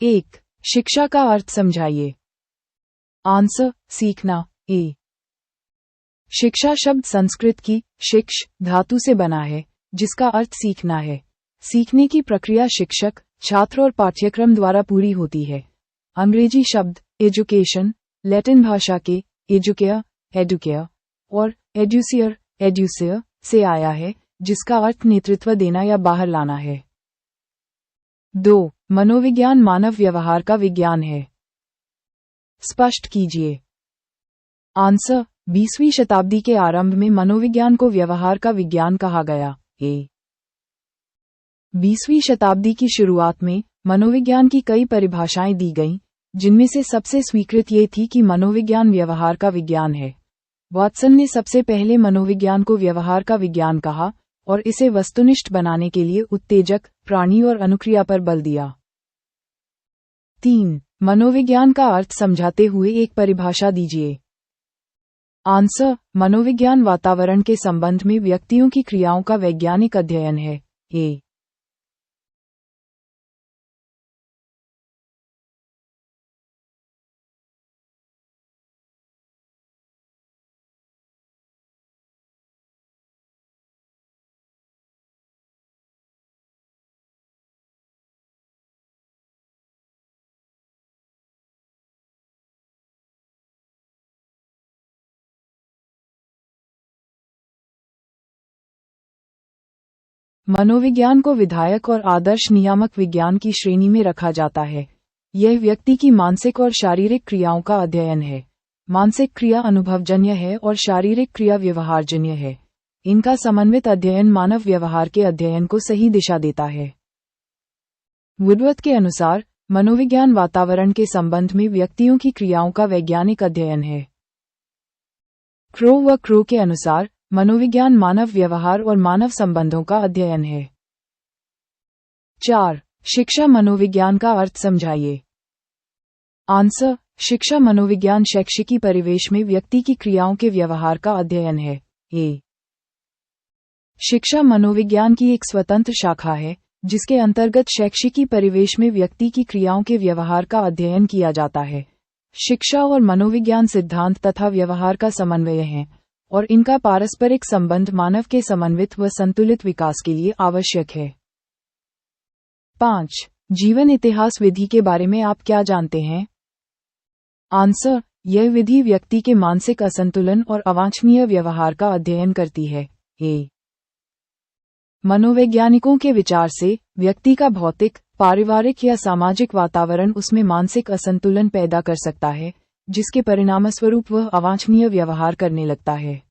1. शिक्षा का अर्थ समझाइए। आंसर, सीखना। ए। शिक्षा शब्द संस्कृत की शिक्ष धातु से बना है, जिसका अर्थ सीखना है। सीखने की प्रक्रिया शिक्षक, छात्र और पाठ्यक्रम द्वारा पूरी होती है। अंग्रेजी शब्द एजुकेशन लैटिन भाषा के एजुकेयर, एडुकेयर और एड्यूसियर से आया है, जिसका अर्थ नेतृत्व देना या बाहर लाना है। 2. मनोविज्ञान मानव व्यवहार का विज्ञान है। स्पष्ट कीजिए। आंसर, 20वीं शताब्दी के आरंभ में मनोविज्ञान को व्यवहार का विज्ञान कहा गया। ए। 20वीं शताब्दी की शुरुआत में मनोविज्ञान की कई परिभाषाएं दी गईं, जिनमें से सबसे स्वीकृत ये थी कि मनोविज्ञान व्यवहार का विज्ञान है। वाटसन ने सबसे पहले मनोविज्ञान को व्यवहार का विज्ञान कहा और इसे वस्तुनिष्ठ बनाने के लिए उत्तेजक, प्राणी और अनुक्रिया पर बल दिया। 3. मनोविज्ञान का अर्थ समझाते हुए एक परिभाषा दीजिए। आंसर, मनोविज्ञान वातावरण के संबंध में व्यक्तियों की क्रियाओं का वैज्ञानिक अध्ययन है। ए। मनोविज्ञान को विधायक और आदर्श नियामक विज्ञान की श्रेणी में रखा जाता है। यह व्यक्ति की मानसिक और शारीरिक क्रियाओं का अध्ययन है। मानसिक क्रिया अनुभवजन्य है और शारीरिक क्रिया व्यवहारजन्य है। इनका समन्वित अध्ययन मानव व्यवहार के अध्ययन को सही दिशा देता है। वुडवर्थ के अनुसार, मनोविज्ञान वातावरण के संबंध में व्यक्तियों की क्रियाओं का वैज्ञानिक अध्ययन है। क्रो के अनुसार, मनोविज्ञान मानव व्यवहार और मानव संबंधों का अध्ययन है। 4. शिक्षा मनोविज्ञान का अर्थ समझाइए। आंसर, शिक्षा मनोविज्ञान शैक्षिकी परिवेश में व्यक्ति की क्रियाओं के व्यवहार का अध्ययन है। ए। शिक्षा मनोविज्ञान की एक स्वतंत्र शाखा है, जिसके अंतर्गत शैक्षिकी परिवेश में व्यक्ति की क्रियाओं के व्यवहार का अध्ययन किया जाता है। शिक्षा और मनोविज्ञान सिद्धांत तथा व्यवहार का समन्वय है, और इनका पारस्परिक संबंध मानव के समन्वित व संतुलित विकास के लिए आवश्यक है। 5. जीवन इतिहास विधि के बारे में आप क्या जानते हैं? आंसर, यह विधि व्यक्ति के मानसिक असंतुलन और अवांछनीय व्यवहार का अध्ययन करती है। ए। मनोवैज्ञानिकों के विचार से, व्यक्ति का भौतिक, पारिवारिक या सामाजिक वातावरण उसमें मानसिक असंतुलन पैदा कर सकता है, जिसके परिणामस्वरूप वह अवांछनीय व्यवहार करने लगता है।